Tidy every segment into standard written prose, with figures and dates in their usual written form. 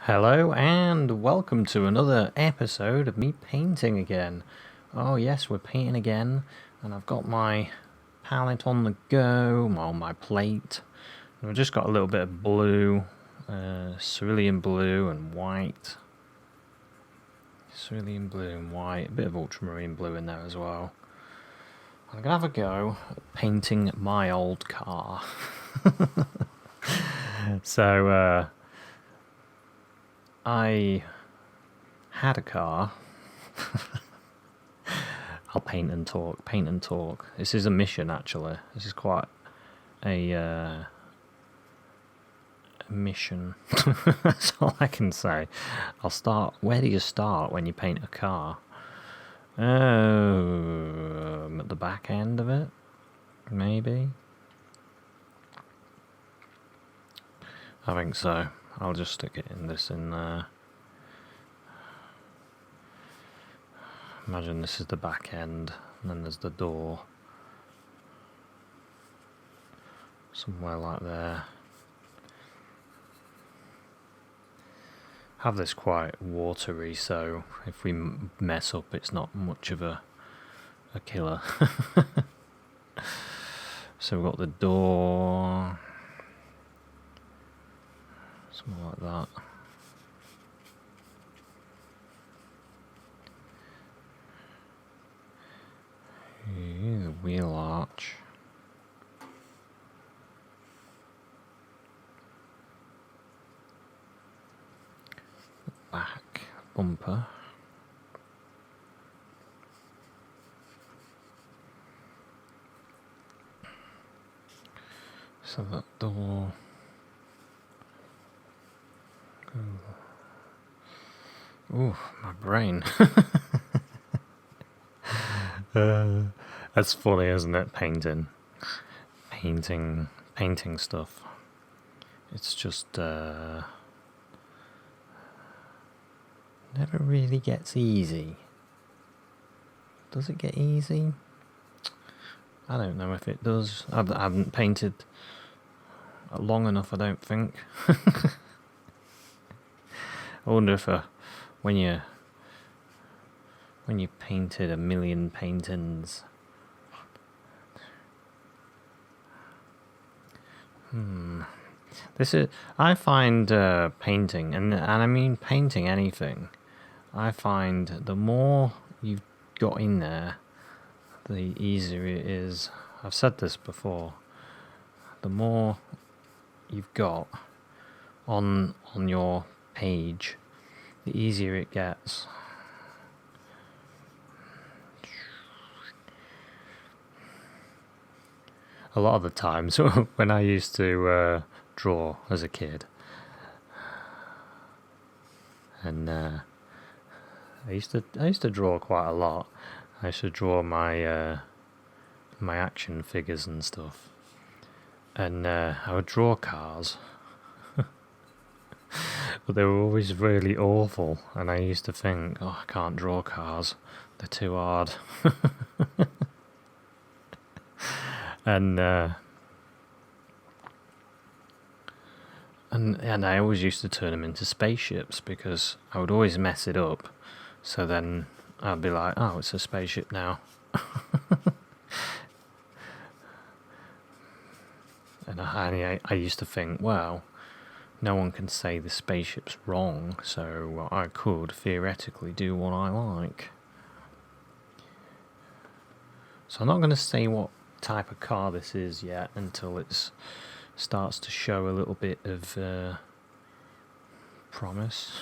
Hello and welcome to another episode of me painting again. Oh yes, we're painting again, and I've got my palette on the go, on my plate. And I've just got a little bit of blue, cerulean blue and white. Cerulean blue and white, a bit of ultramarine blue in there as well. I'm gonna have a go at painting my old car. So, I had a car. I'll paint and talk, paint and talk. This is a mission, actually. This is quite a mission. That's all I can say. I'll start. Where do you start when you paint a car? At the back end of it, maybe. I think so. I'll just stick it in there. Imagine this is the back end, and then there's the door. Somewhere like there. Have this quite watery, so if we mess up, it's not much of a killer. So we've got the door. Something like that. The wheel arch. The back bumper. So that door. Ooh, my brain. That's funny, isn't it? Painting stuff. It's just never really gets easy. Does it get easy? I don't know if it does. I haven't painted long enough, I don't think. I wonder if when you painted a million paintings, I find painting, and I mean painting anything, I find the more you've got in there, the easier it is. I've said this before. The more you've got on your page, the easier it gets. A lot of the times when I used to draw as a kid, and I used to draw quite a lot. I used to draw my action figures and stuff, and I would draw cars. But they were always really awful, and I used to think, oh, I can't draw cars, they're too hard. And I always used to turn them into spaceships, because I would always mess it up, so then I'd be like, oh, it's a spaceship now. And I used to think, well, no one can say the spaceship's wrong, so I could theoretically do what I like. So I'm not going to say what type of car this is yet until it starts to show a little bit of promise.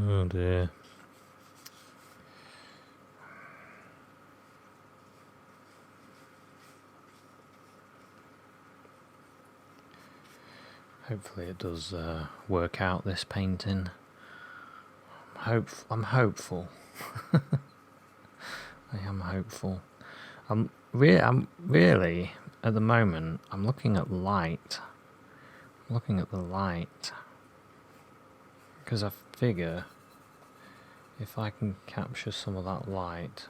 Oh dear. Hopefully it does work out, this painting. I'm hopeful. I am hopeful. I'm really at the moment. I'm looking at light. I'm looking at the light, because I figure if I can capture some of that light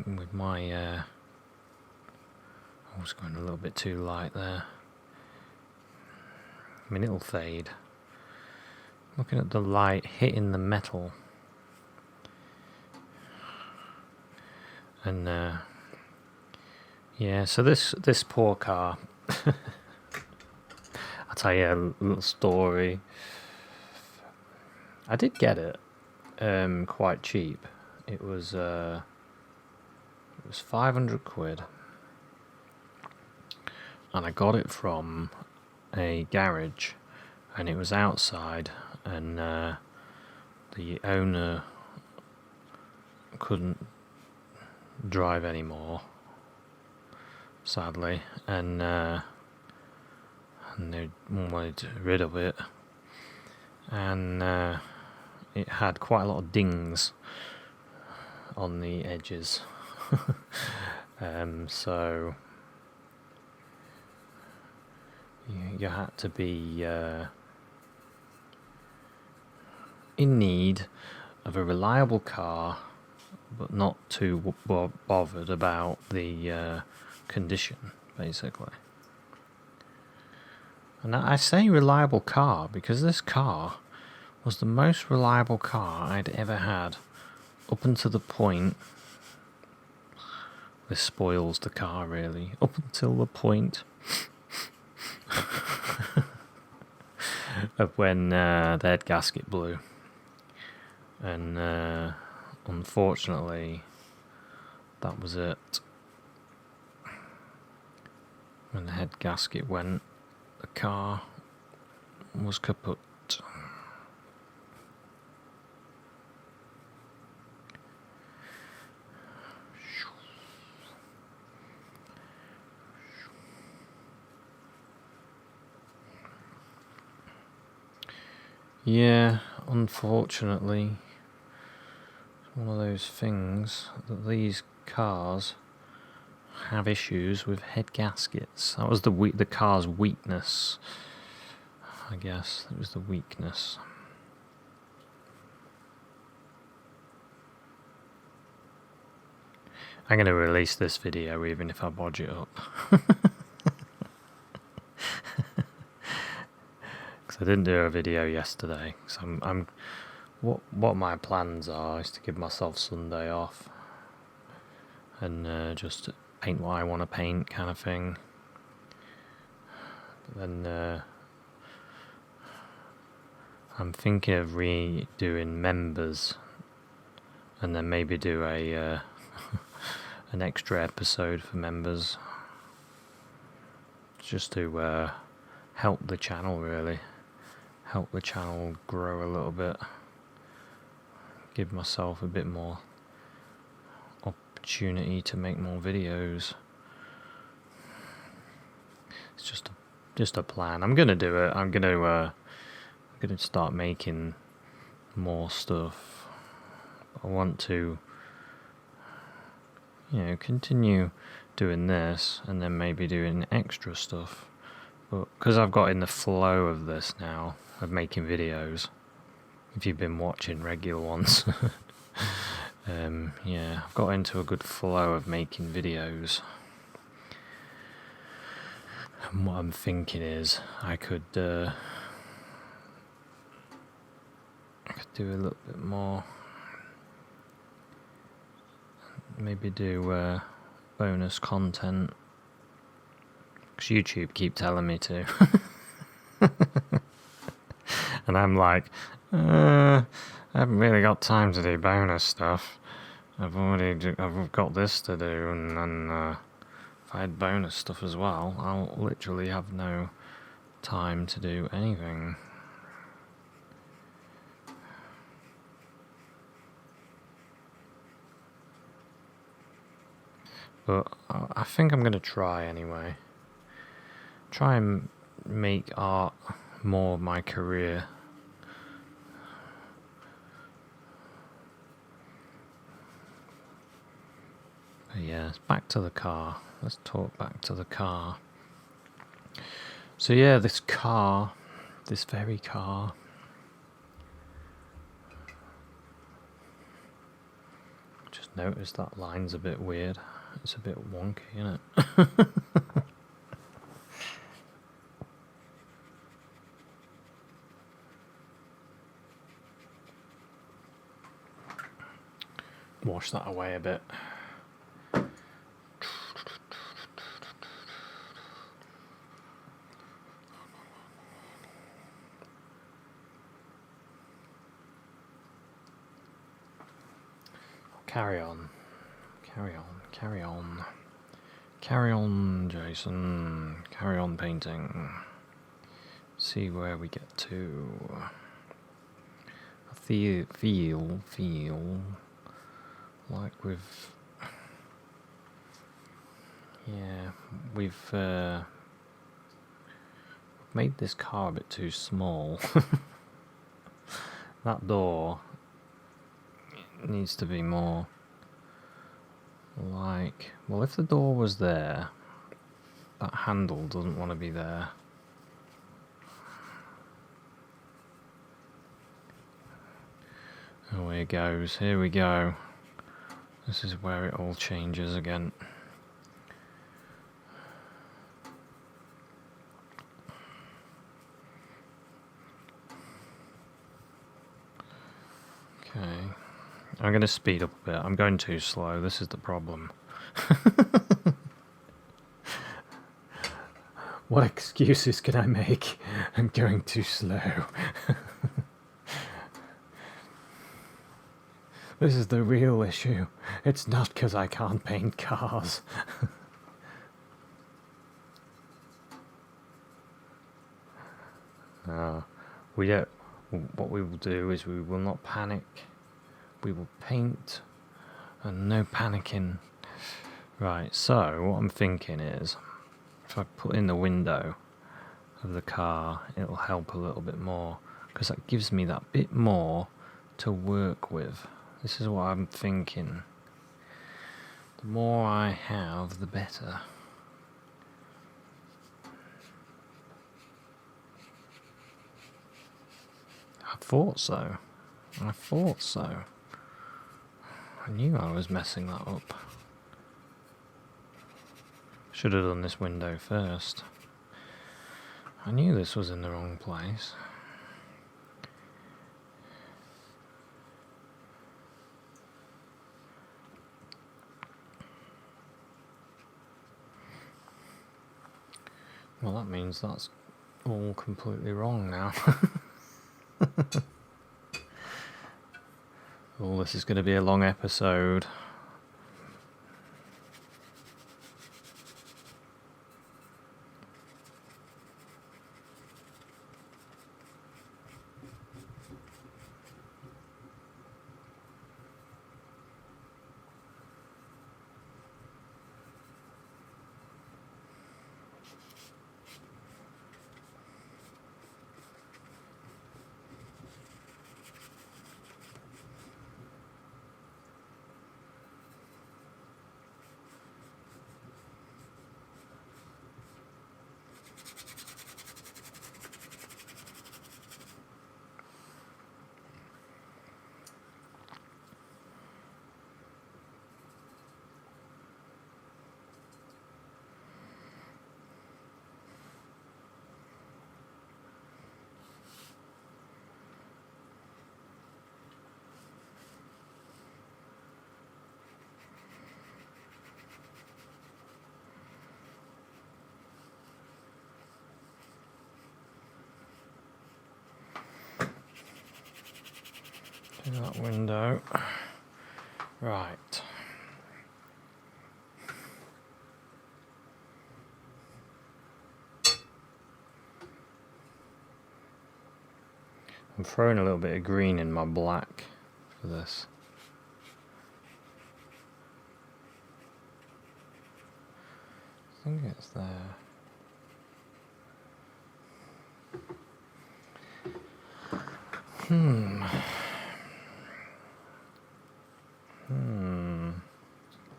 with my I was going a little bit too light there. I mean, it'll fade. Looking at the light hitting the metal. And yeah, so this poor car. I'll tell you a little story. I did get it quite cheap. It was 500 quid, and I got it from a garage, and it was outside, and the owner couldn't drive anymore, sadly, and they wanted rid of it, and it had quite a lot of dings on the edges. So you had to be in need of a reliable car, but not too bothered about the condition, basically. And I say reliable car because this car was the most reliable car I'd ever had, up until the point, this spoils the car really, up until the point of when the head gasket blew. And unfortunately, that was it. When the head gasket went, the car was kaput. Yeah, unfortunately, it's one of those things that these cars have issues with head gaskets. That was the car's weakness, I guess. It was the weakness. I'm going to release this video even if I bodge it up. I didn't do a video yesterday, so I'm what my plans are is to give myself Sunday off and just paint what I want to paint, kind of thing. But then I'm thinking of redoing members, and then maybe do a an extra episode for members, just to help the channel, really. Help the channel grow a little bit, give myself a bit more opportunity to make more videos. It's just a plan. I'm gonna do it. I'm gonna start making more stuff. I want to, continue doing this and then maybe doing extra stuff. But because I've got in the flow of this now, of making videos, if you've been watching regular ones, I've got into a good flow of making videos. And what I'm thinking is I could do a little bit more, maybe do bonus content, because YouTube keep telling me to. And I'm like, I haven't really got time to do bonus stuff. I've got this to do, and then if I had bonus stuff as well, I'll literally have no time to do anything. But I think I'm going to try anyway. Try and make art more of my career. But yeah, it's back to the car. Let's talk back to the car. So yeah, this very car, just noticed that line's a bit weird. It's a bit wonky, isn't it? wash that away a bit. Carry on, carry on, carry on. Carry on, Jason. Carry on painting. See where we get to. I feel like we've made this car a bit too small. That door needs to be more like, well, if the door was there, that handle doesn't want to be there. Oh, here goes, here we go. This is where it all changes again. Okay. I'm going to speed up a bit. I'm going too slow. This is the problem. What excuses can I make? I'm going too slow. This is the real issue. It's not because I can't paint cars. We don't. What we will do is we will not panic. We will paint, and no panicking. Right, so what I'm thinking is, if I put in the window of the car, it'll help a little bit more, because that gives me that bit more to work with. This is what I'm thinking. The more I have, the better. I thought so. I thought so. I knew I was messing that up. Should have done this window first. I knew this was in the wrong place. Well, that means that's all completely wrong now. Oh, this is going to be a long episode. In that window. Right. I'm throwing a little bit of green in my black for this. I think it's there.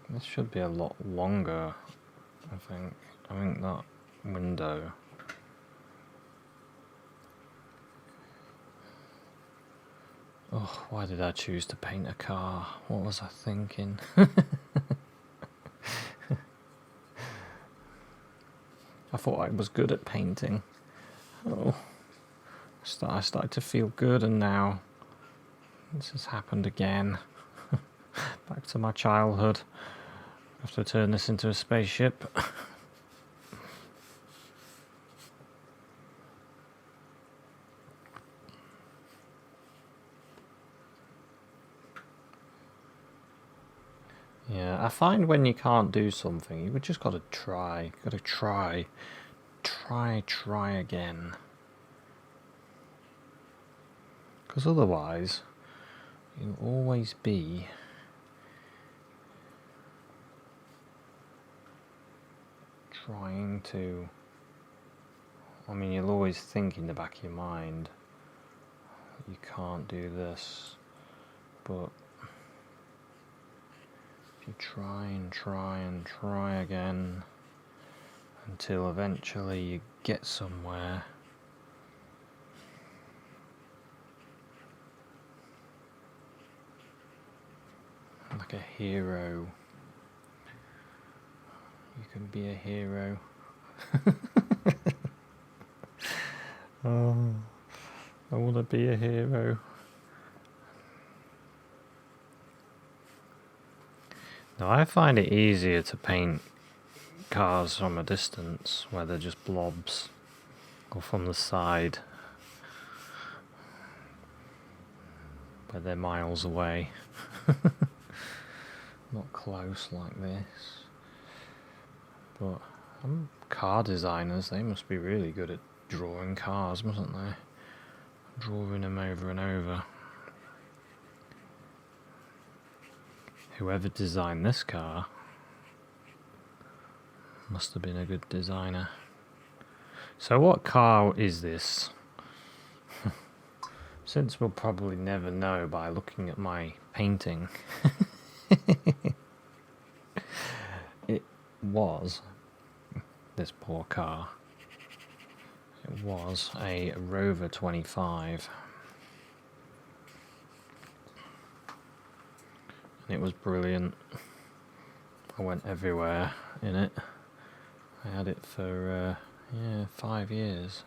This should be a lot longer, I think. I think that window. Oh, why did I choose to paint a car? What was I thinking? I thought I was good at painting. Oh, I started to feel good, and now this has happened again. Back to my childhood. I have to turn this into a spaceship. Yeah, I find when you can't do something, you've just got to try. Got to try. Try again. Because otherwise, you'll always be trying to... I mean, you'll always think in the back of your mind, you can't do this, but if you try and try and try again until eventually you get somewhere, like a hero. You can be a hero. Oh, I want to be a hero. Now I find it easier to paint cars from a distance where they're just blobs, or from the side where they're miles away. Not close like this. But car designers, they must be really good at drawing cars, mustn't they? Drawing them over and over. Whoever designed this car must have been a good designer. So what car is this? Since we'll probably never know by looking at my painting. It was, this poor car, it was a Rover 25. And it was brilliant. I went everywhere in it. I had it for 5 years.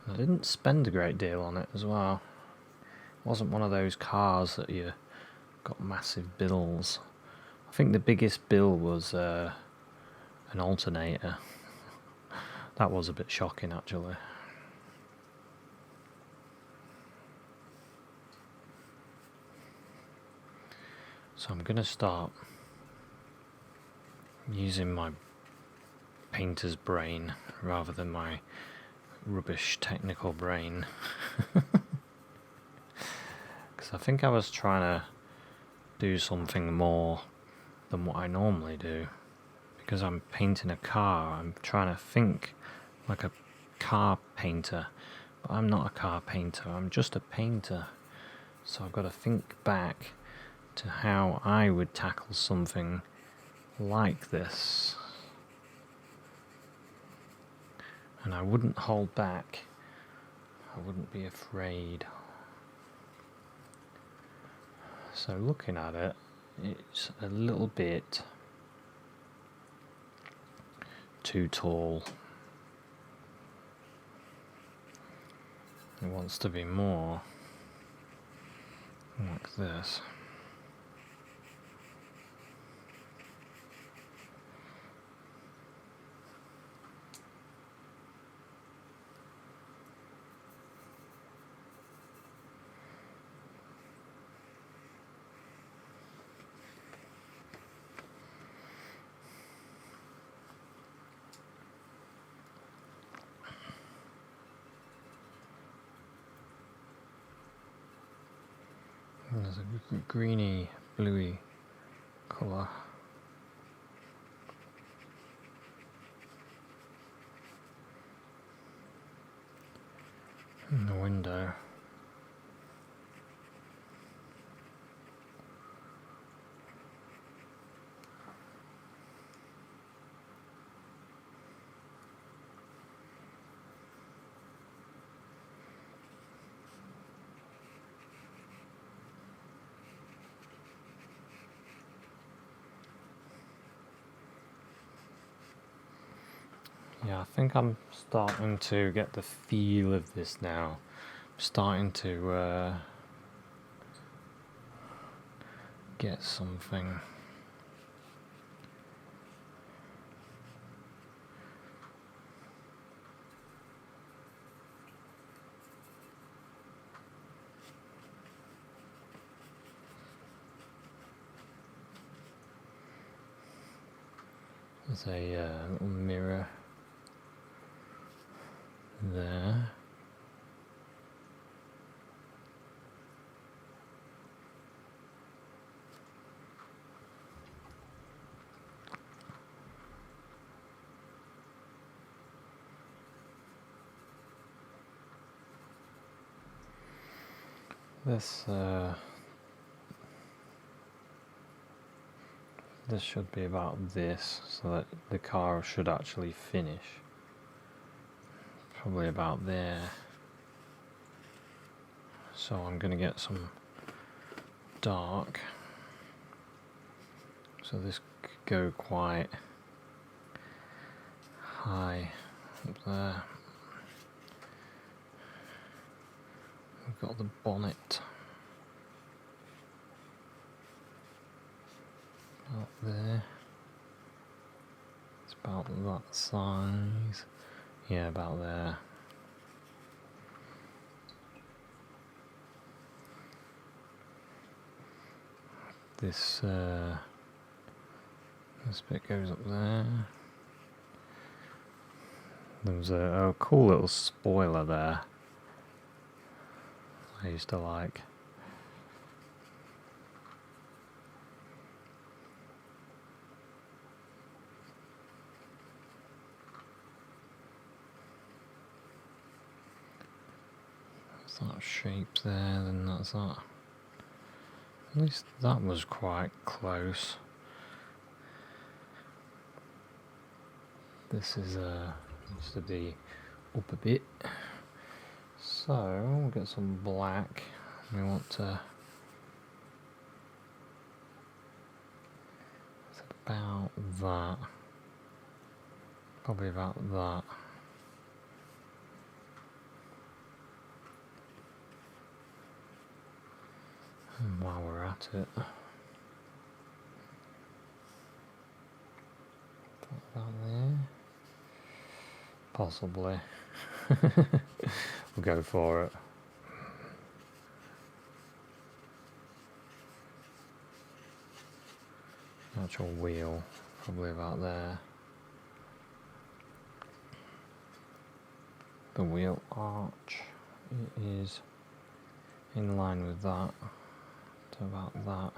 And I didn't spend a great deal on it as well. It wasn't one of those cars that you got massive bills. I think the biggest bill was an alternator. That was a bit shocking, actually. So I'm going to start using my painter's brain rather than my rubbish technical brain. Because I think I was trying to do something more than what I normally do. Because I'm painting a car, I'm trying to think like a car painter. But I'm not a car painter, I'm just a painter. So I've got to think back to how I would tackle something like this. And I wouldn't hold back. I wouldn't be afraid. So looking at it, it's a little bit too tall. It wants to be more like this. There's a greeny, bluey colour. In the window. Yeah, I think I'm starting to get the feel of this now. I'm starting to get something. There's a little mirror there. This should be about this, so that the car should actually finish. Probably about there. So I'm going to get some dark. So this could go quite high up there. We've got the bonnet up there. It's about that size. Yeah, about there. This bit goes up there. There was a cool little spoiler there I used to like. That's that shape there, then that's that. At least that was quite close. This is needs to be up a bit. So we'll get some black. We want to. It's about that. Probably about that. And while we're at it, put that there. Possibly. We'll go for it. Actual wheel, probably about there. The wheel arch is in line with that, to about that,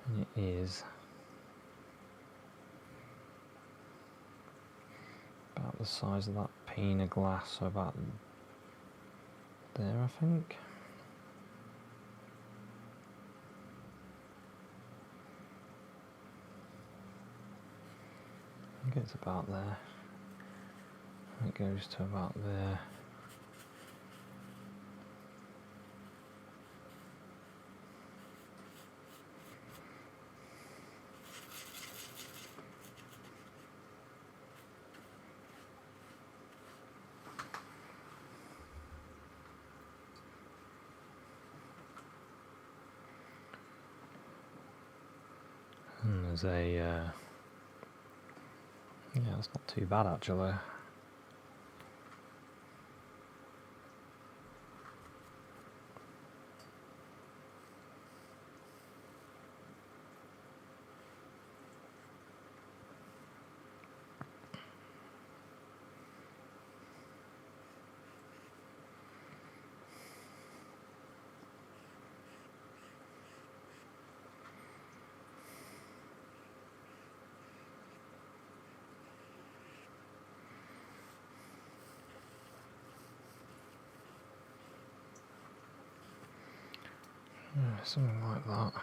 and it is about the size of that pane of glass, so about there, I think. I think it's about there. It goes to about there. And there's a yeah, it's not too bad actually. Yeah, something like that.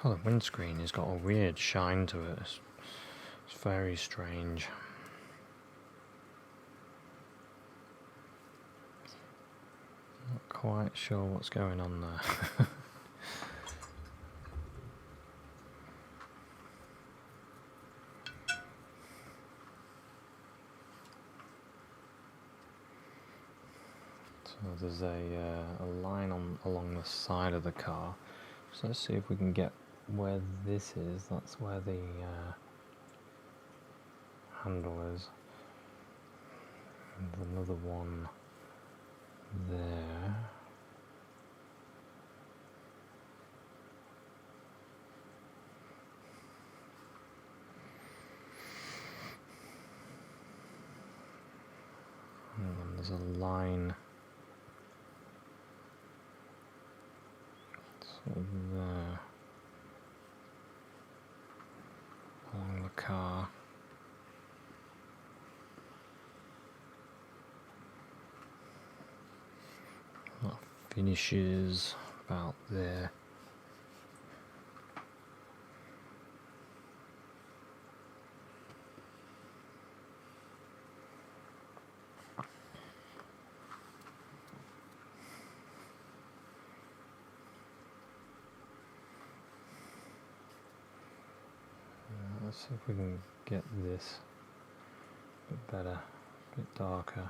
God, the windscreen has got a weird shine to it. It's very strange. Not quite sure what's going on there. So there's a line along the side of the car. So let's see if we can get where this is. That's where the handle is. And another one there. And then there's a line sort of there along the car. That finishes about there. Let's see if we can get this a bit better, a bit darker.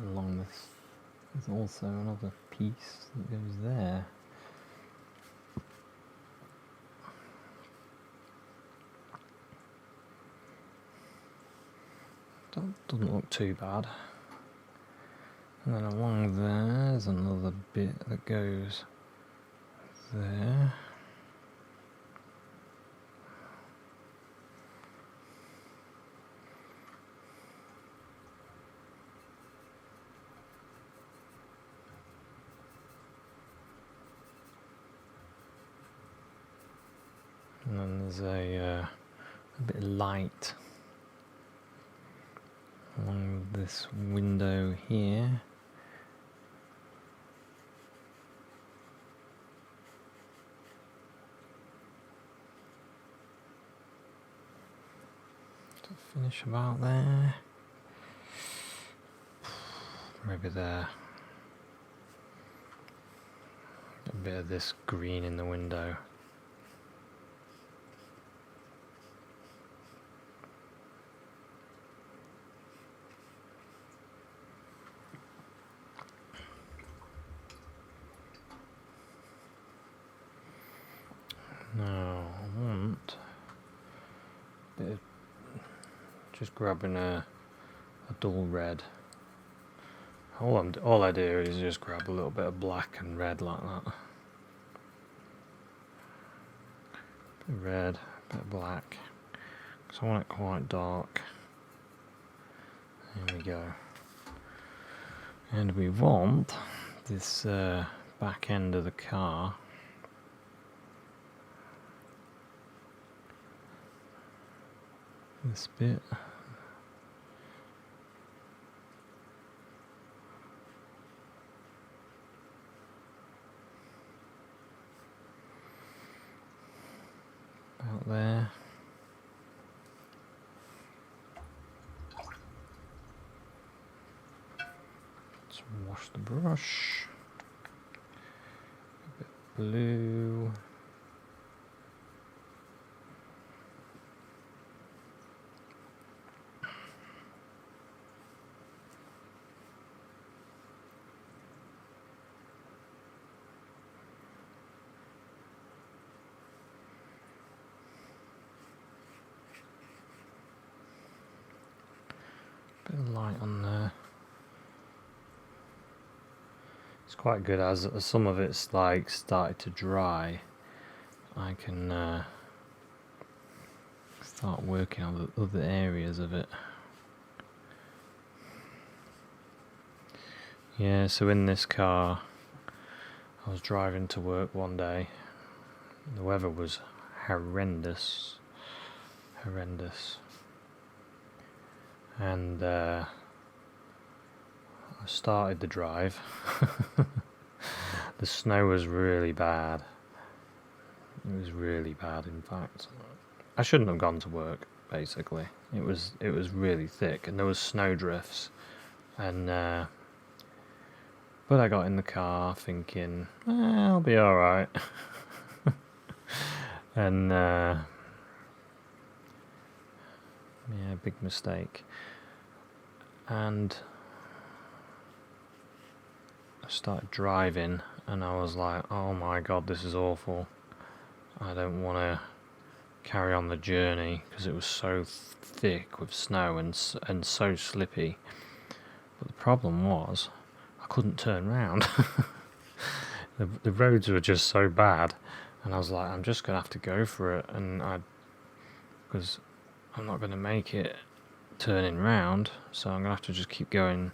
Along this, there's also another piece that goes there. Doesn't look too bad. And then along there's another bit that goes there. And then there's a bit of light along this window here. To finish about there. Maybe there. A bit of this green in the window. Now I want a bit of just grabbing a dull red. All I do is just grab a little bit of black and red like that. Bit of red, bit of black. Because I want it quite dark. There we go. And we want this back end of the car. This bit. About there. Let's wash the brush. A bit blue. Bit of light on there. It's quite good as some of it's like started to dry. I can start working on the other areas of it. Yeah, so in this car, I was driving to work one day. The weather was horrendous. And I started the drive. The snow was really bad. It was really bad, in fact. I shouldn't have gone to work, basically. It was really thick, and there was snow drifts. And but I got in the car thinking, I'll be alright. And yeah, big mistake. And I started driving, and I was like, oh my god, this is awful. I don't want to carry on the journey because it was so thick with snow and so slippy. But the problem was, I couldn't turn round. The roads were just so bad, and I was like, I'm just gonna have to go for it, because I'm not gonna make it turning round, so I'm gonna have to just keep going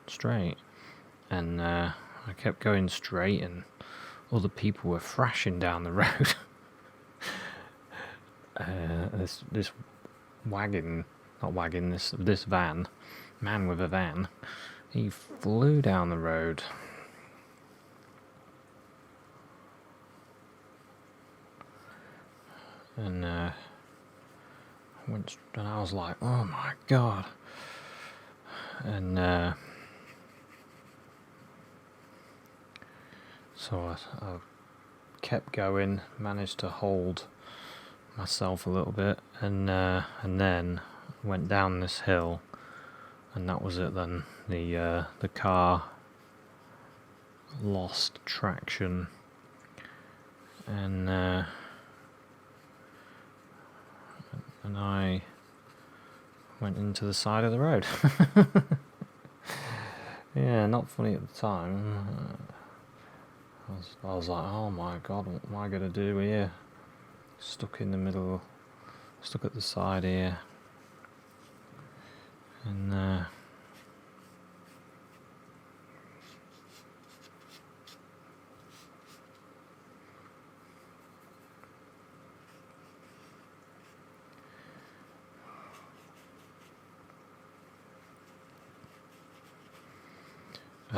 straight. And I kept going straight, and other people were thrashing down the road. This wagon, not wagon, this van, man with a van, he flew down the road. And and I was like, oh my god. And so I kept going, managed to hold myself a little bit, and then went down this hill, and that was it then. The car lost traction, and I went into the side of the road. Yeah, not funny at the time. I was like, oh my god, what am I gonna do here? Stuck in the middle, stuck at the side here. And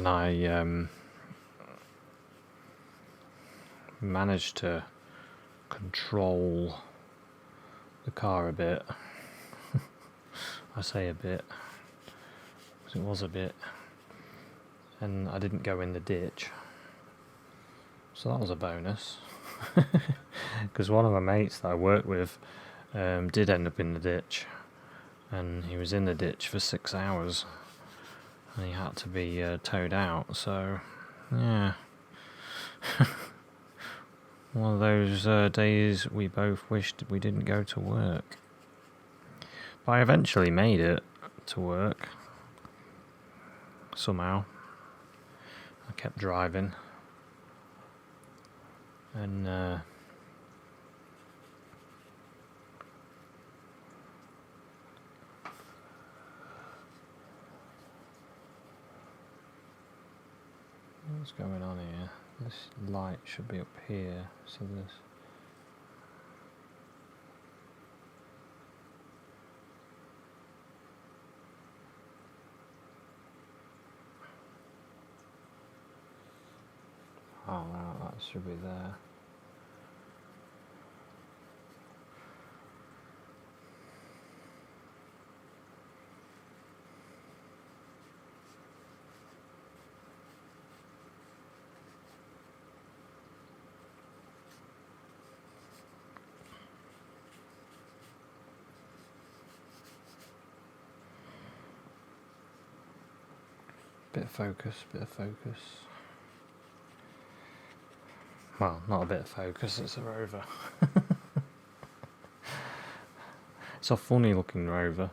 I managed to control the car a bit. I say a bit, because it was a bit. And I didn't go in the ditch. So that was a bonus. Because one of my mates that I worked with did end up in the ditch. And he was in the ditch for 6 hours. And he had to be towed out. So, yeah. One of those days we both wished we didn't go to work. But I eventually made it to work. Somehow. I kept driving. And what's going on here? This light should be up here, so this. Oh no, that should be there. Bit of focus. Well, not a bit of focus, it's a rover. It's a funny looking rover.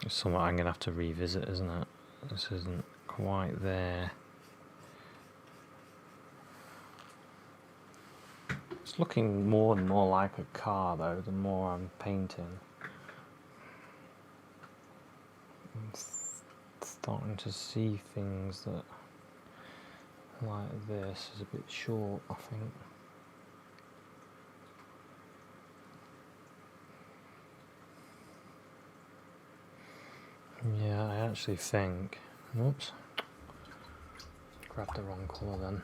It's something I'm going to have to revisit, isn't it? This isn't quite there. It's looking more and more like a car though, the more I'm painting. I'm starting to see things that, like this, is a bit short, I think. Yeah, I actually think... Oops. Grabbed the wrong colour then.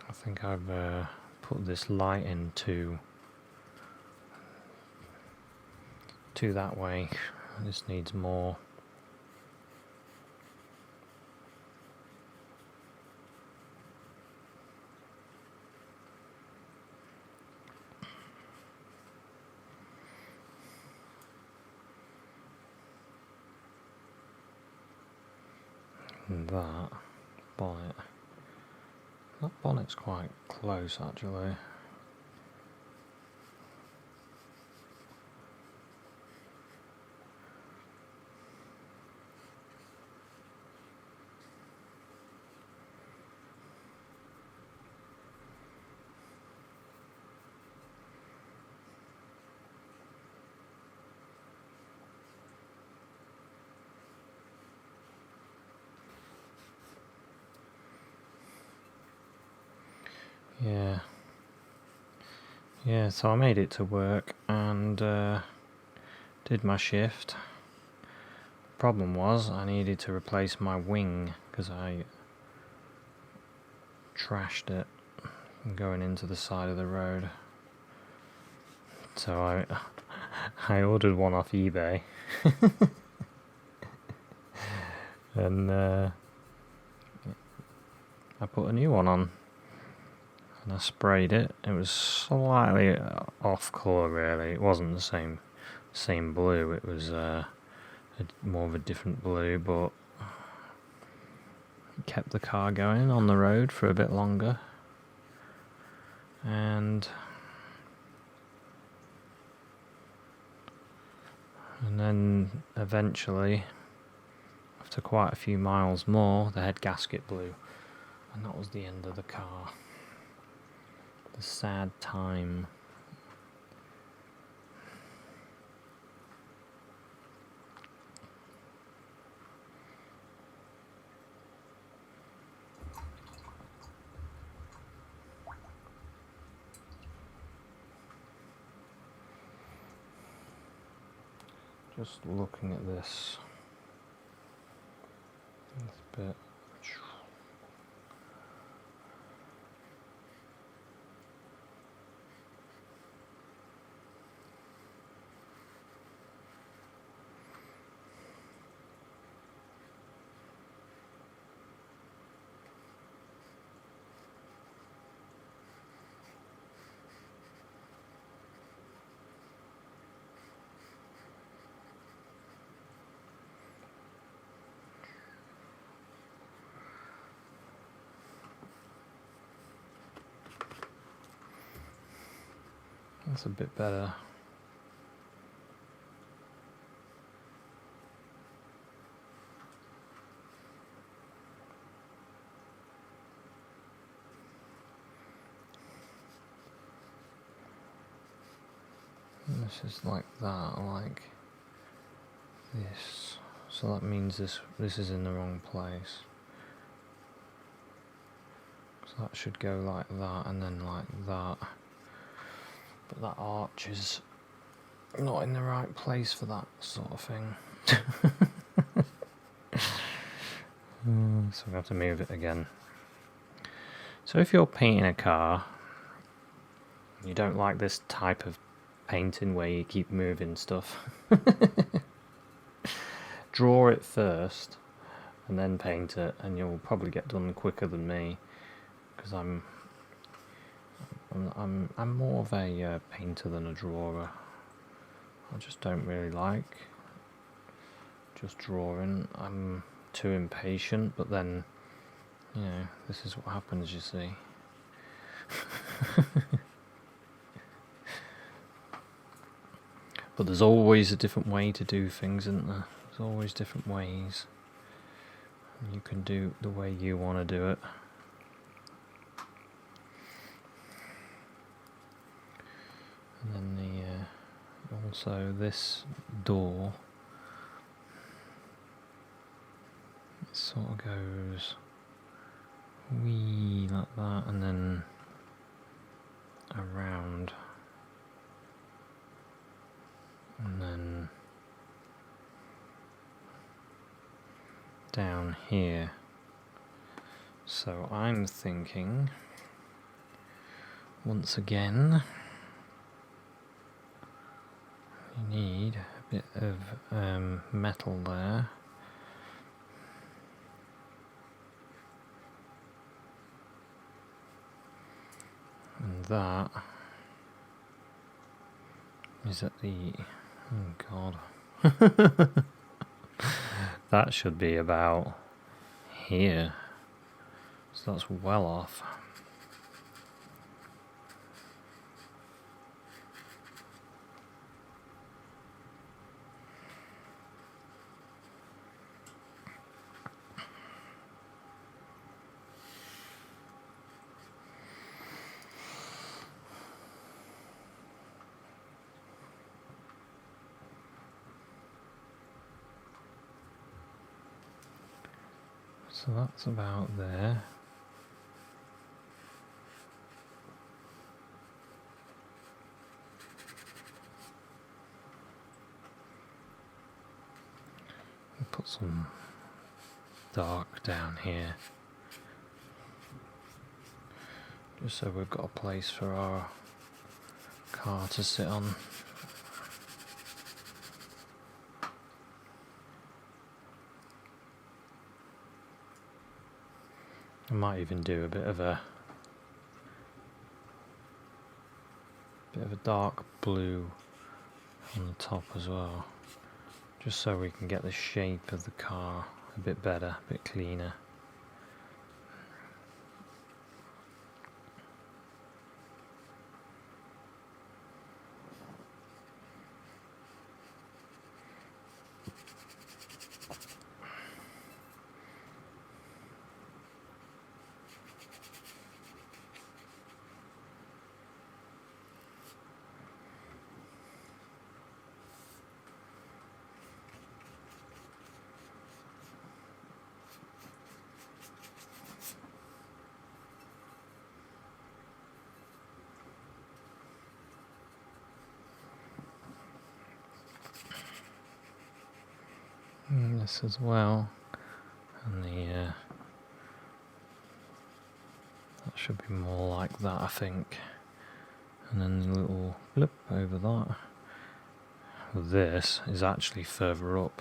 I think I've put this light into that way. This needs more. And that bonnet. That bonnet's quite close actually. Yeah, so I made it to work and did my shift. Problem was I needed to replace my wing because I trashed it going into the side of the road. So I ordered one off eBay and I put a new one on. And I sprayed it. It was slightly off colour really. It wasn't the same blue. It was more of a different blue, but it kept the car going on the road for a bit longer. And then eventually, after quite a few miles more, the head gasket blew, and that was the end of the car. The sad time. Just looking at this bit. That's a bit better. This is like that, like this. So that means this is in the wrong place. So that should go like that and then like that. But that arch is not in the right place for that sort of thing. So we have to move it again. So if you're painting a car, you don't like this type of painting where you keep moving stuff, draw it first and then paint it, and you'll probably get done quicker than me, because I'm more of a painter than a drawer. I just don't really like just drawing. I'm too impatient, but then, you know, this is what happens, you see. But there's always a different way to do things, isn't there? There's always different ways. And you can do the way you want to do it. So this door, it sort of goes wee like that, and then around, and then down here. So I'm thinking, once again, you need a bit of metal there. And that is at the, oh god, that should be about here, so that's well off. So that's about there. We'll put some dark down here, just so we've got a place for our car to sit on. I might even do a bit of a dark blue on the top as well, just so we can get the shape of the car a bit better, a bit cleaner. And this as well, and that should be more like that, I think. And then the little blip over that. This is actually further up.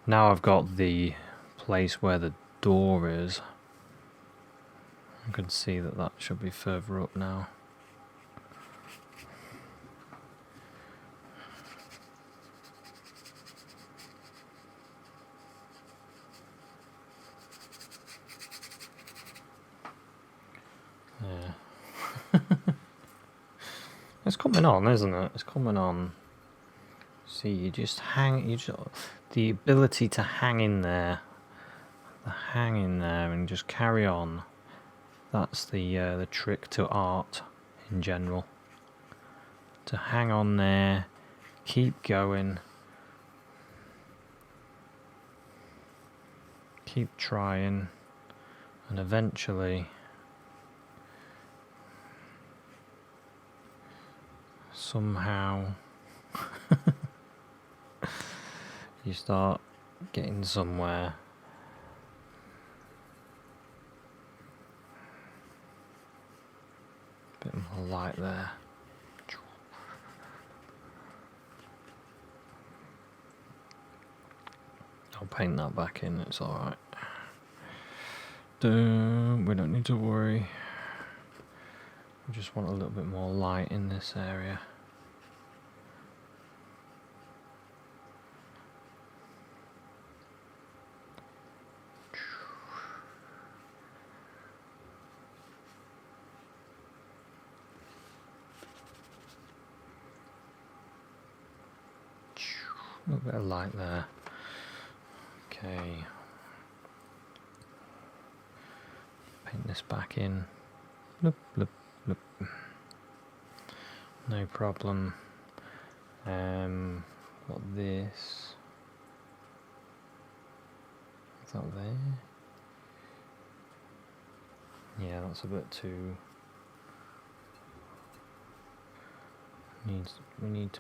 Now I've got the place where the door is. I can see that that should be further up now. Yeah. It's coming on, isn't it? It's coming on. See, the ability to hang in there, and just carry on. That's the trick to art in general. To hang on there, keep going, keep trying, and eventually somehow you start getting somewhere. A bit more light there. I'll paint that back in, it's alright. We don't need to worry. We just want a little bit more light in this area. A little bit of light there. Okay. Paint this back in. Bloop, bloop, bloop. No problem. Got this. Is that there? Yeah, that's a bit too. We need to.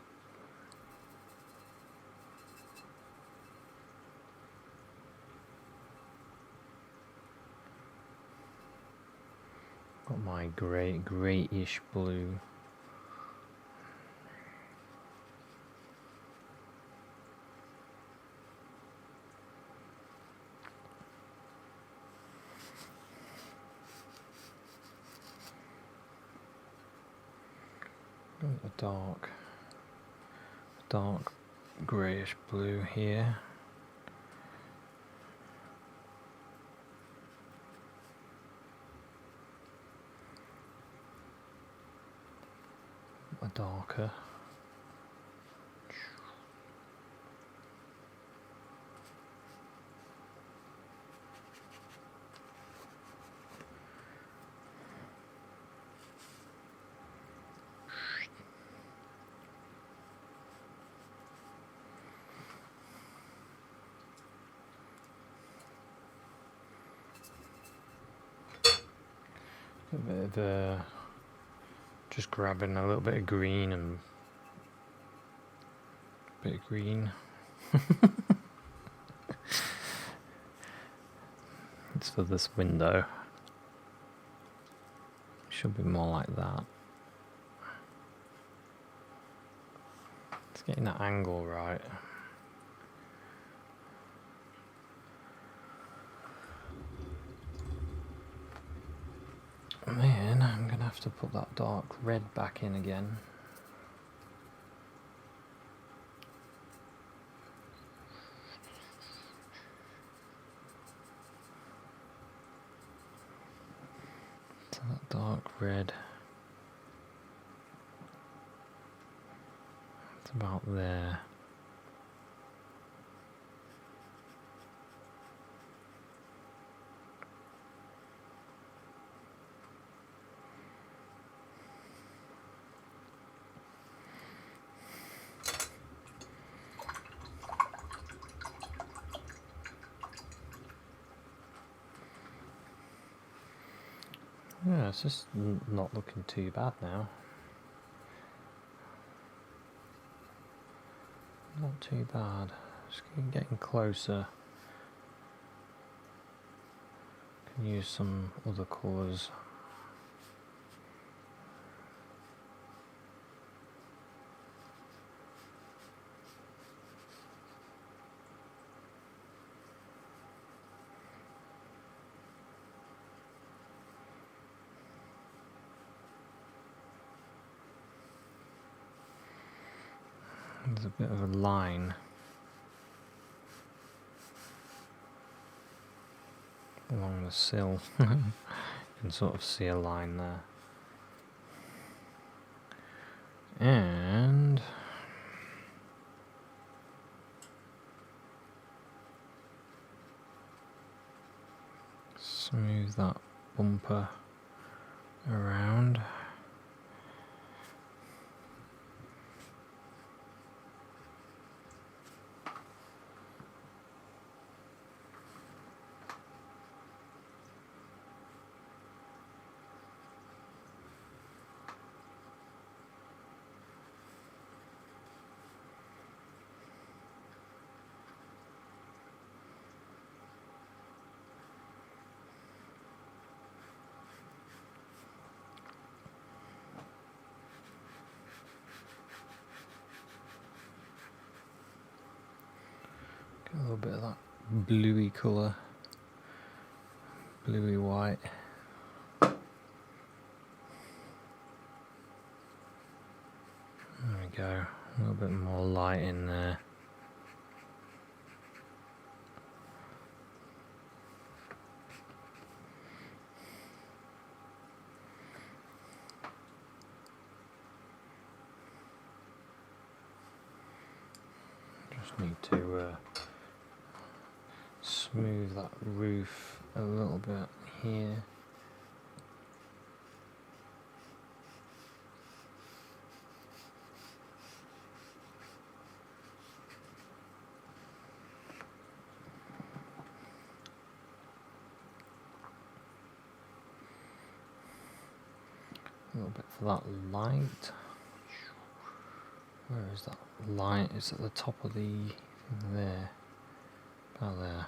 Got my greyish blue. A dark greyish blue here. A darker. A bit of just grabbing a little bit of green and a bit of green. It's for this window. Should be more like that. It's getting that angle right. Man, I'm gonna have to put that dark red back in again. So that dark red. It's about there. Yeah, it's just not looking too bad now. Not too bad. Just getting closer. Can use some other colours. There's a bit of a line along the sill. You can sort of see a line there. And smooth that bumper around. Get a little bit of that bluey colour, bluey white. There we go, a little bit more light in there. Just need to smooth that roof a little bit here. little bit for that light. Where is that light? It's at the top of the thing there. About there.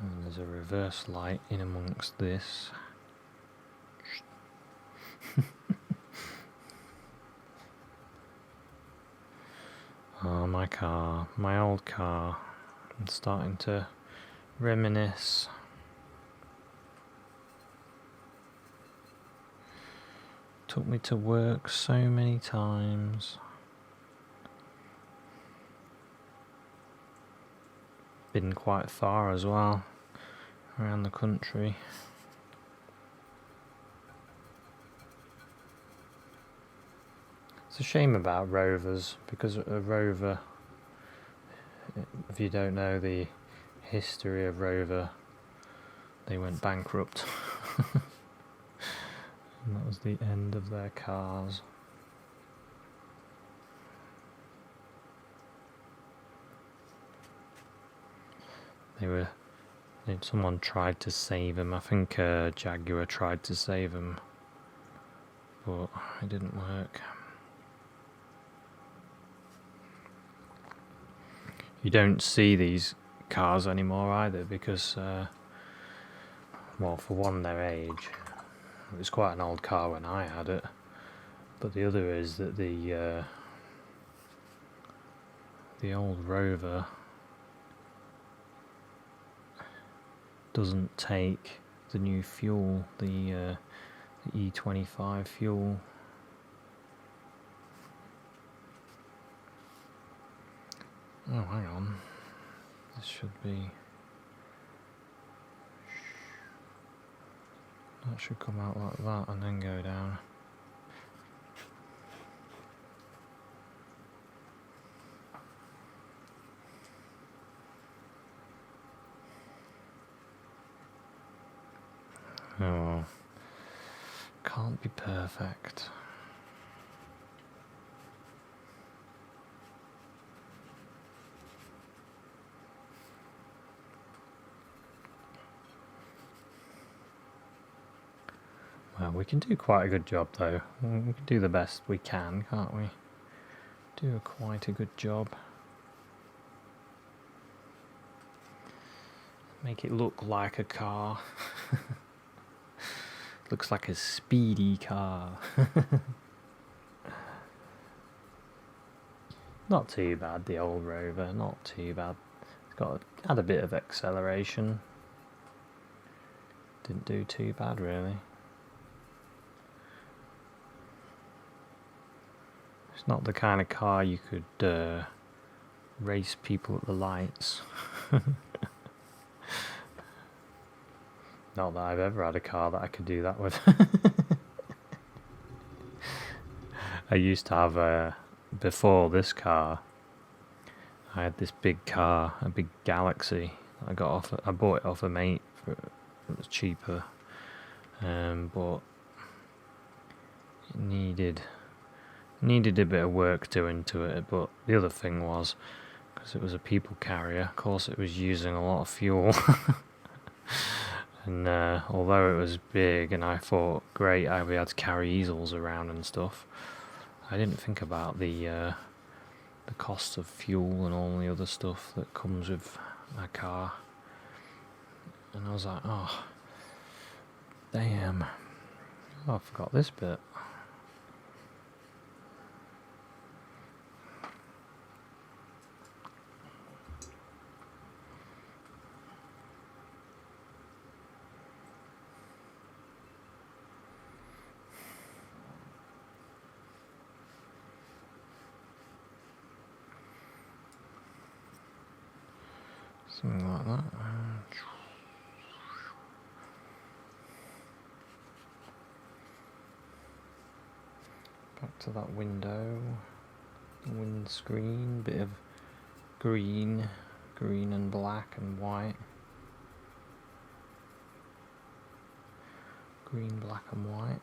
And there's a reverse light in amongst this. Oh, my car, my old car. I'm starting to reminisce. Took me to work so many times. Been quite far as well, around the country. It's a shame about Rovers, because a Rover, if you don't know the history of Rover, they went bankrupt. And that was the end of their cars. Someone tried to save them. I think Jaguar tried to save them, but it didn't work. You don't see these cars anymore either because, well, for one, their age. It was quite an old car when I had it, but the other is that the old Rover doesn't take the new fuel, the E25 fuel. Oh, hang on. This should be... That should come out like that and then go down. Oh, can't be perfect. Well, we can do quite a good job though. We can do the best we can, can't we? Do quite a good job. Make it look like a car. Looks like a speedy car. Not too bad, the old Rover, not too bad. It's had a bit of acceleration. Didn't do too bad really. It's not the kind of car you could race people at the lights. Not that I've ever had a car that I could do that with. I used to have before this car, I had this big car, a big Galaxy. I bought it off a mate. It was cheaper, but it needed a bit of work doing to it. But the other thing was, because it was a people carrier, of course it was using a lot of fuel. And although it was big and I thought, great, I'll be able to carry easels around and stuff, I didn't think about the cost of fuel and all the other stuff that comes with a car. And I was like, oh, damn. Oh, I forgot this bit. Something like that. Back to that window, windscreen, bit of green and black and white. Green, black and white.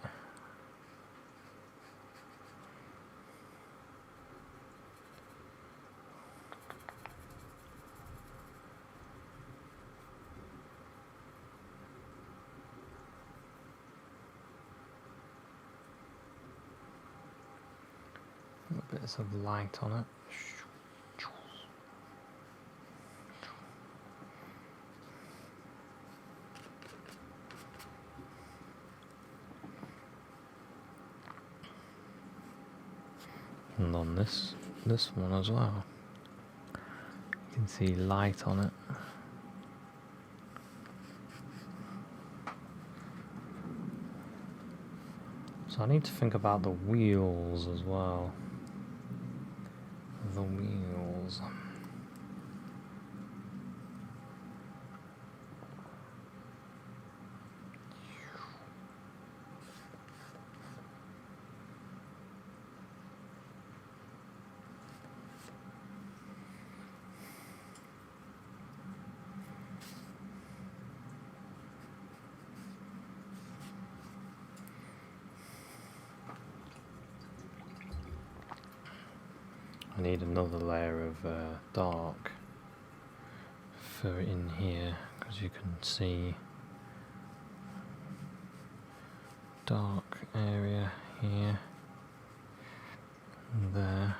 bits of light on it. And on this one as well, you can see light on it. So I need to think about the wheels as well. The wheels. I need another layer of dark for in here, because you can see dark area here and there.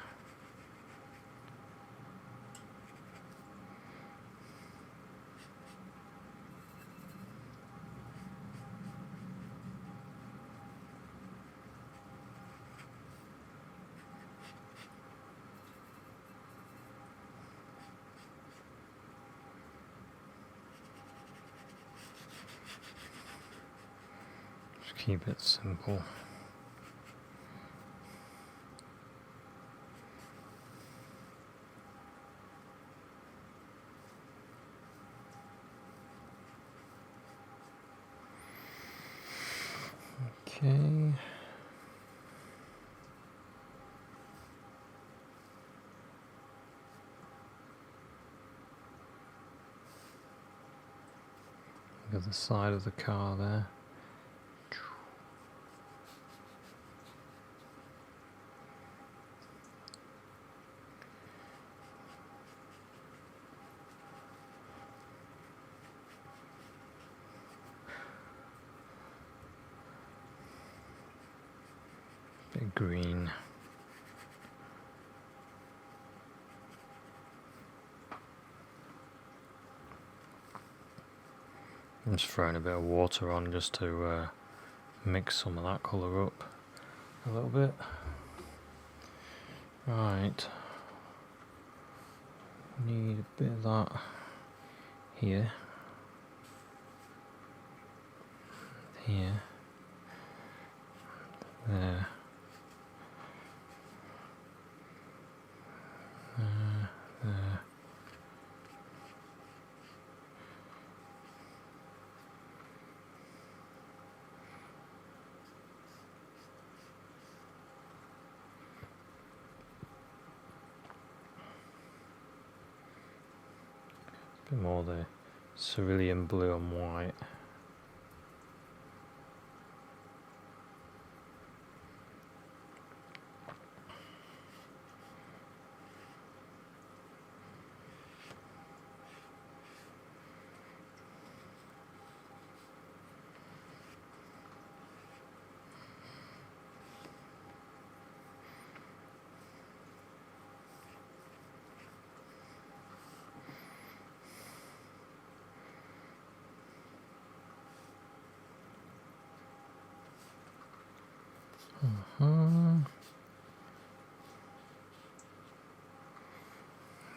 Keep it simple. Okay. Look at the side of the car there. Bit green. I'm just throwing a bit of water on just to mix some of that colour up a little bit. Right. Need a bit of that here. Here. There. There. A bit more the cerulean blue and white.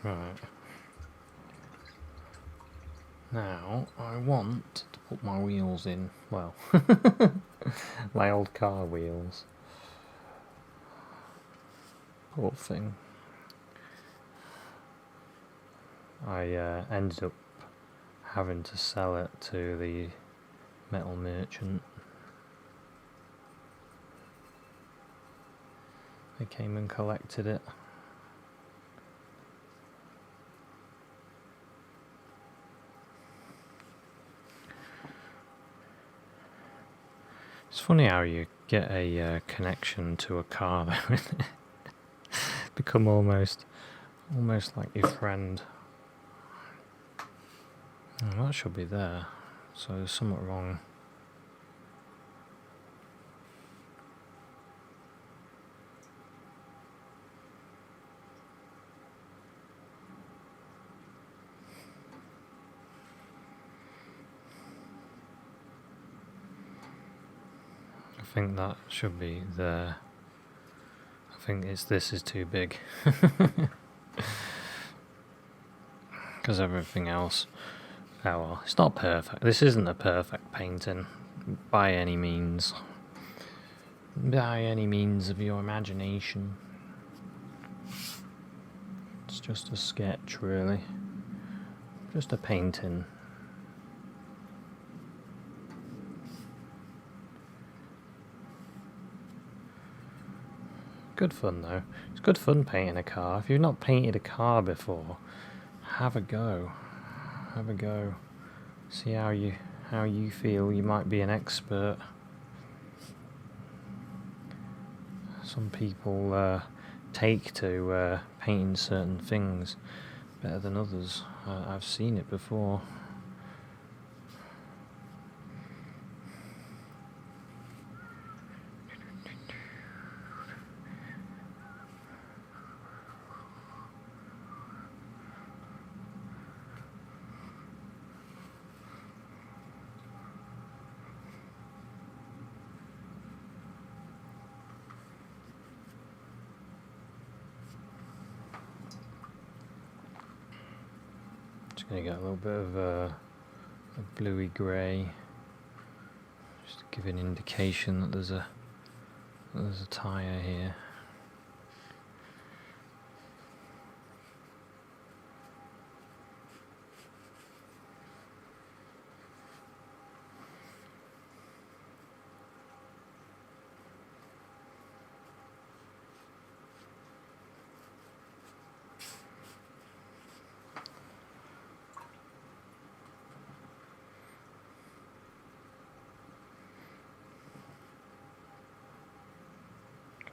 Right. Now I want to put my wheels in. Well, my old car wheels. Poor thing. I ended up having to sell it to the metal merchant. They came and collected it. It's funny how you get a connection to a car though, isn't it? Become almost like your friend. Oh, that should be there. So there's something wrong. think that should be there. I think this is too big. Because everything else... Oh well, it's not perfect. This isn't a perfect painting by any means. By any means of your imagination. It's just a sketch, really. Just a painting. Good fun though. It's good fun painting a car. If you've not painted a car before, have a go. Have a go. See how you feel. You might be an expert. Some people take to painting certain things better than others. I've seen it before. Going to get a little bit of a bluey grey, just to give an indication that there's a tyre here.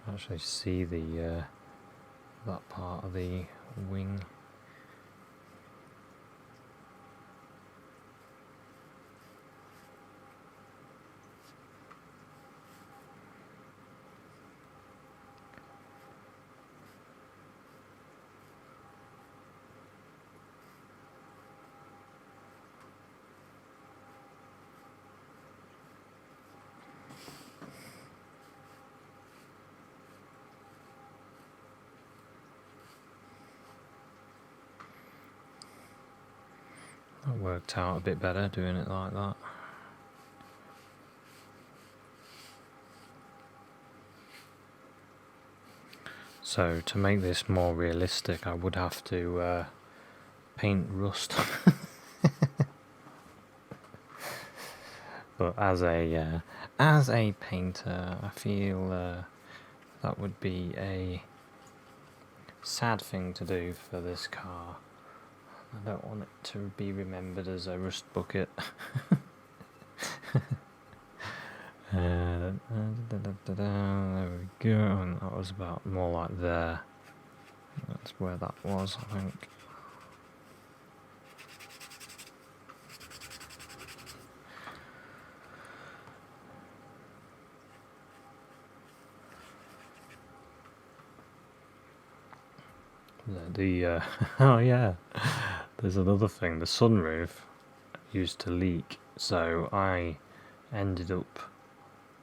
Actually see the that part of the wing. That worked out a bit better doing it like that. So to make this more realistic, I would have to paint rust. But as a painter, I feel that would be a sad thing to do for this car. I don't want it to be remembered as a rust bucket. There we go, and that was about more like there. That's where that was, I think. Oh yeah, there's another thing. The sunroof used to leak, so I ended up,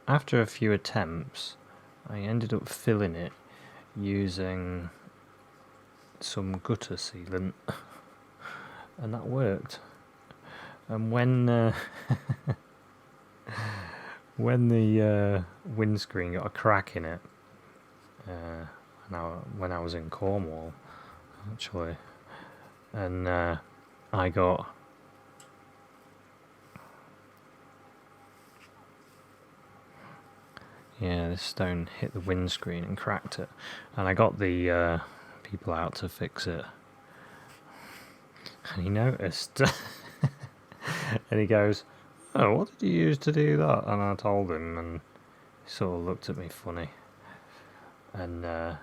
after a few attempts, I ended up filling it using some gutter sealant, and that worked. And when when the windscreen got a crack in it, when I was in Cornwall, actually, and I got this stone hit the windscreen and cracked it, and I got the people out to fix it, and he noticed. And he goes, "Oh, what did you use to do that?" And I told him, and he sort of looked at me funny, and I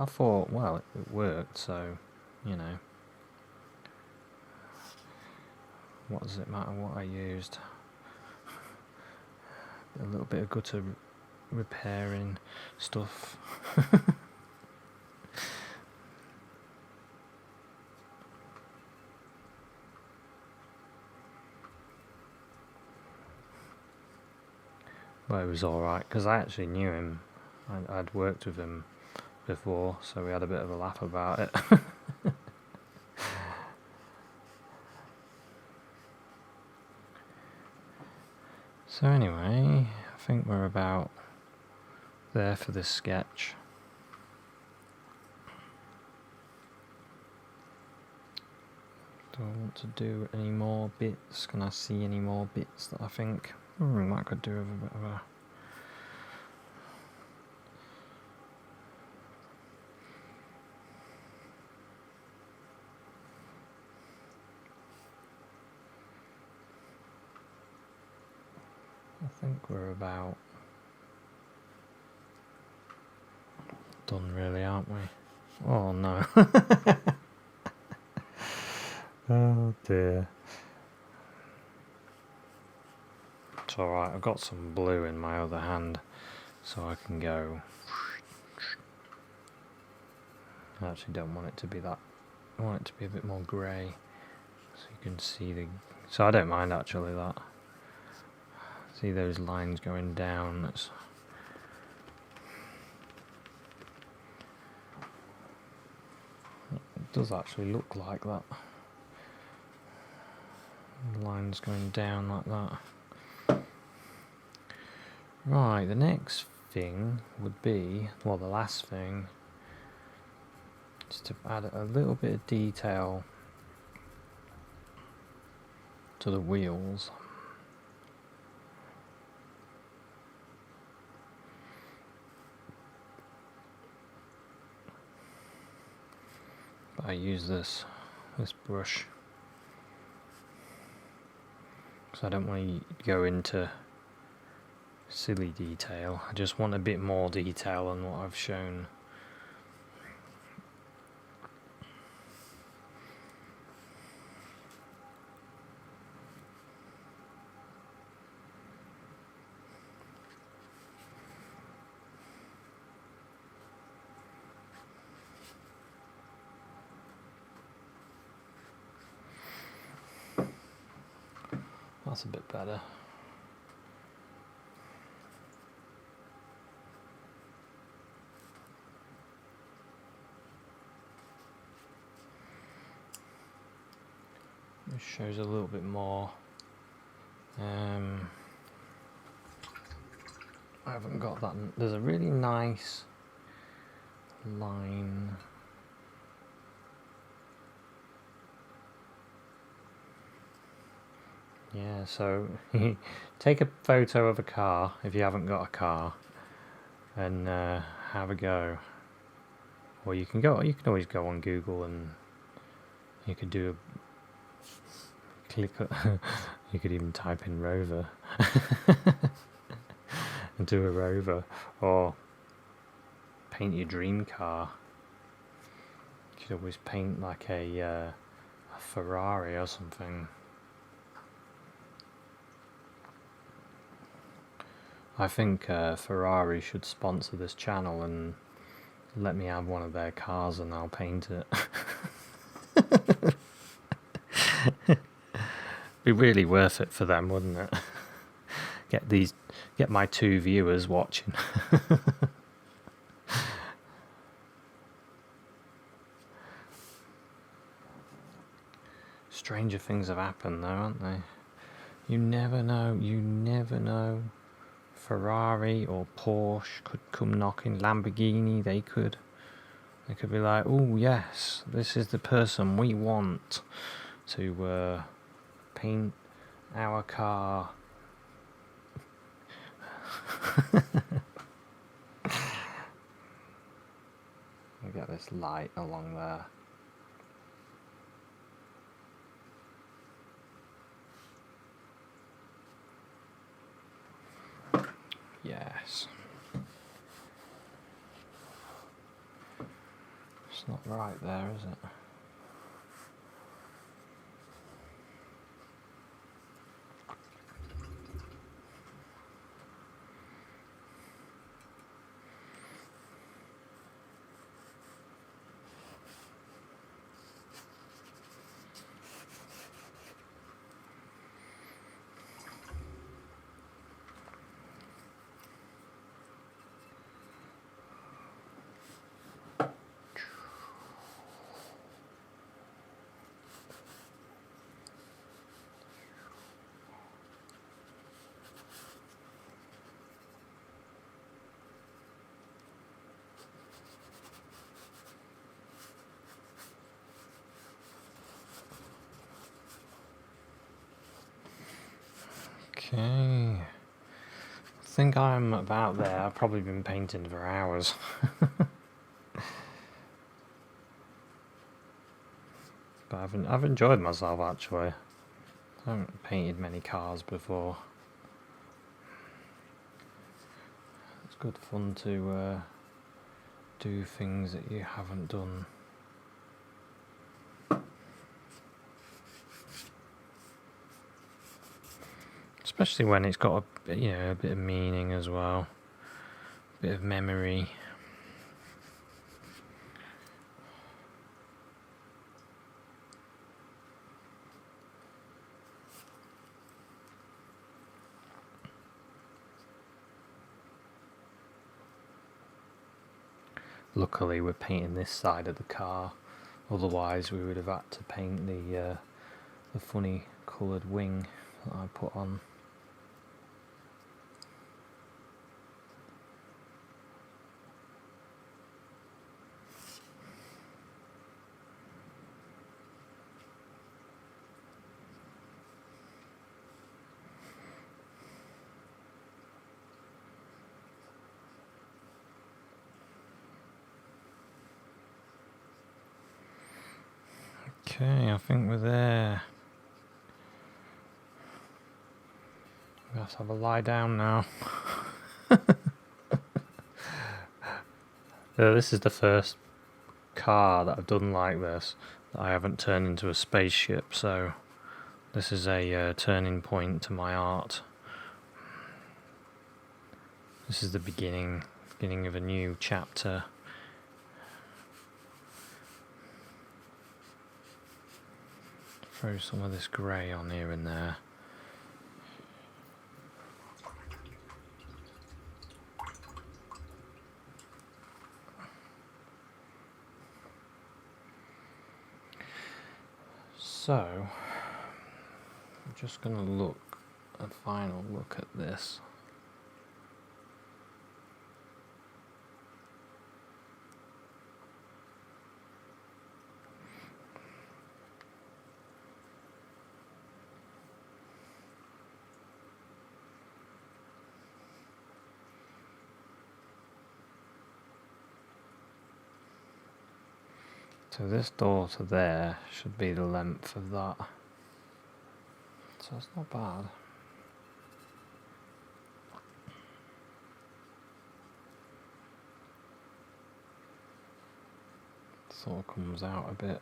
thought, well, it worked, so, you know, what does it matter what I used? A little bit of gutter repairing stuff. Well, it was alright, because I actually knew him. I'd worked with him before, so we had a bit of a laugh about it. So anyway, I think we're about there for this sketch. Do I want to do any more bits? Can I see any more bits that I think I could do with a bit of a... I think we're about done really, aren't we? Oh no. Oh dear. It's alright, I've got some blue in my other hand, so I can go... I actually don't want it to be that... I want it to be a bit more grey, so you can see the... So I don't mind actually that. See those lines going down, that's... It does actually look like that. Lines going down like that. Right, the next thing would be, well, the last thing, is to add a little bit of detail to the wheels. But I use this brush because I don't want to go into silly detail. I just want a bit more detail than what I've shown. That's a bit better. This shows a little bit more. I haven't got that. There's a really nice line. Yeah, so take a photo of a car if you haven't got a car, and have a go. Or you can always go on Google and you could do you could even type in rover and do a rover, or paint your dream car. You could always paint like a Ferrari or something. I think Ferrari should sponsor this channel and let me have one of their cars and I'll paint it. Be really worth it for them, wouldn't it? Get my 2 viewers watching. Stranger things have happened though, aren't they? You never know. Ferrari or Porsche could come knocking. Lamborghini, they could be like, oh yes, this is the person we want to paint our car. We got this light along there. Yes. It's not right there, is it? Okay. I think I'm about there. I've probably been painting for hours. But I've enjoyed myself actually. I haven't painted many cars before. It's good fun to do things that you haven't done. Especially when it's got a bit of meaning as well, a bit of memory. Luckily we're painting this side of the car, otherwise we would have had to paint the funny coloured wing that I put on. Okay, I think we're there. We have to have a lie down now. This is the first car that I've done like this that I haven't turned into a spaceship, so this is a turning point to my art. This is the beginning of a new chapter. Throw some of this grey on here and there. So, I'm just going to look a final look at this. So this door to there should be the length of that. So it's not bad. Sort of comes out a bit.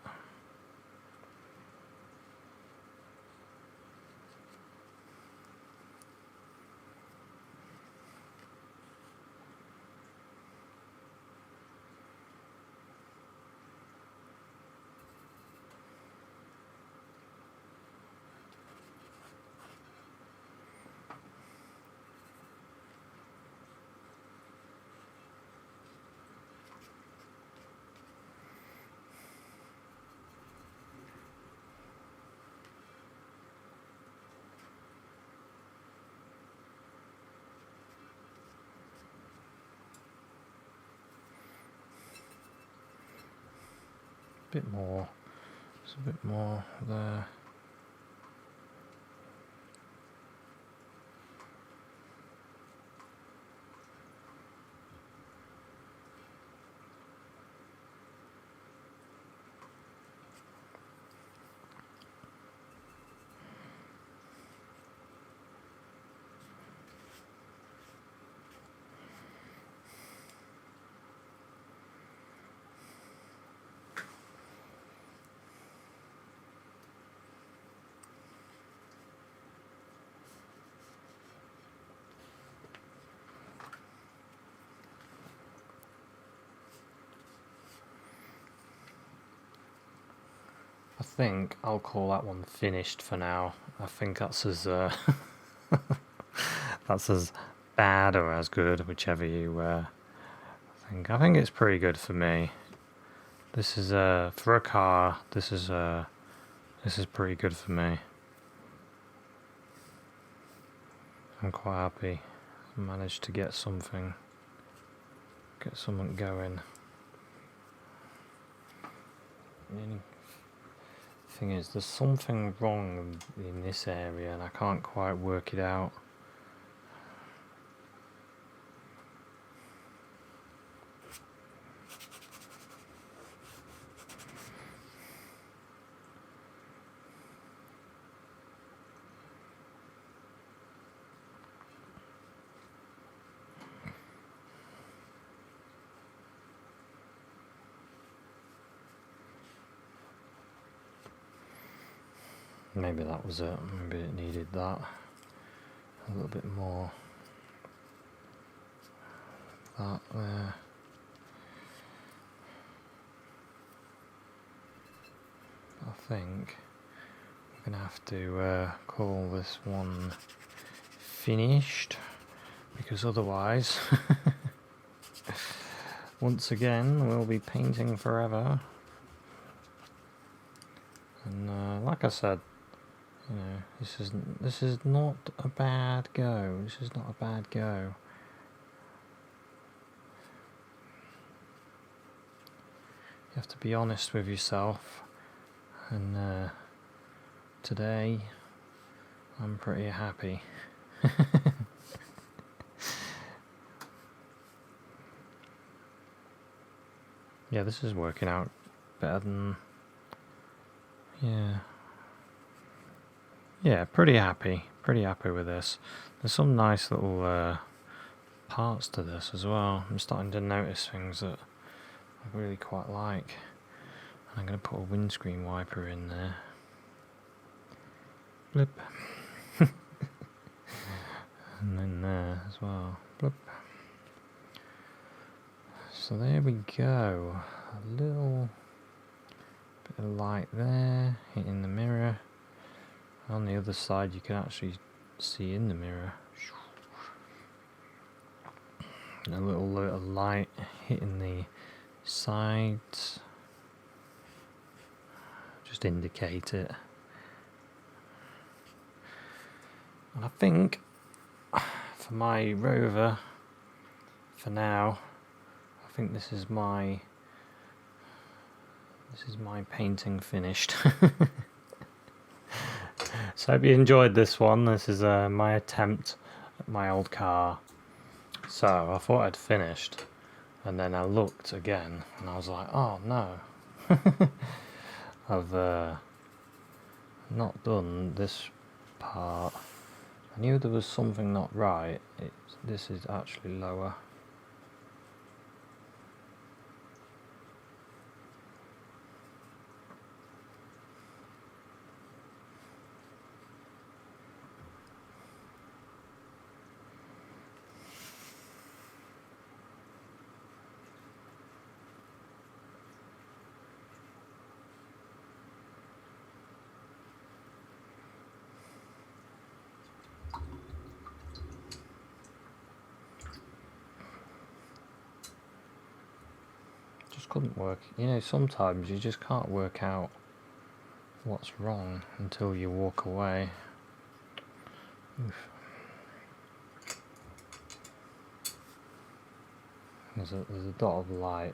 Bit more. There's a bit more there. I think I'll call that one finished for now. I think that's as that's as bad or as good, whichever you think. I think it's pretty good for me. This is for a car. This is pretty good for me. I'm quite happy. I managed to get something going. thing is, there's something wrong in this area and I can't quite work it out. Maybe that was it, maybe it needed that. A little bit more. That there. I think we're going to have to call this one finished, because otherwise, once again, we'll be painting forever. And like I said, you know, this is not a bad go. This is not a bad go. You have to be honest with yourself, and today I'm pretty happy. Yeah, this is working out better than... Yeah, pretty happy with this. There's some nice little parts to this as well. I'm starting to notice things that I really quite like. And I'm going to put a windscreen wiper in there. Blip. And then there as well. Blip. So there we go. A little bit of light there hitting the mirror. On the other side you can actually see in the mirror. And a little light hitting the sides. Just indicate it. And I think for my rover, for now, I think this is my painting finished. So I hope you enjoyed this one. This is my attempt at my old car. So I thought I'd finished, and then I looked again and I was like, oh no. I've not done this part. I knew there was something not right. This is actually lower. Couldn't work. You know, sometimes you just can't work out what's wrong until you walk away. Oof. There's a dot of light.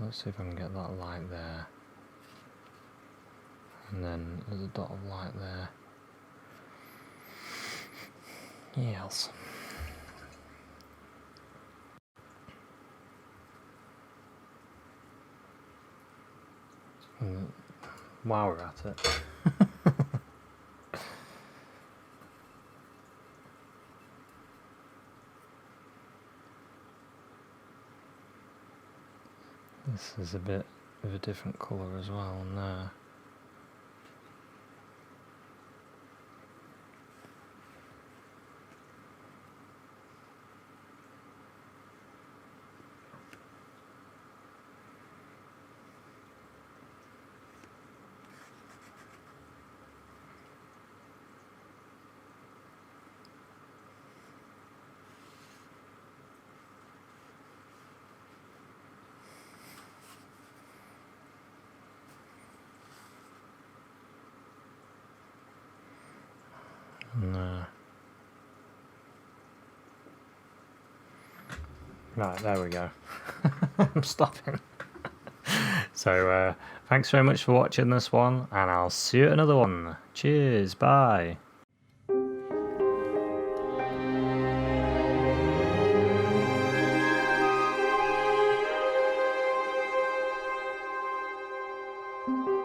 Let's see if I can get that light there. And then there's a dot of light there. Yes. While we're at it. This is a bit of a different colour as well on there. No. Right, there we go. I'm stopping. So thanks very much for watching this one, and I'll see you at another one. Cheers, bye. Thank you.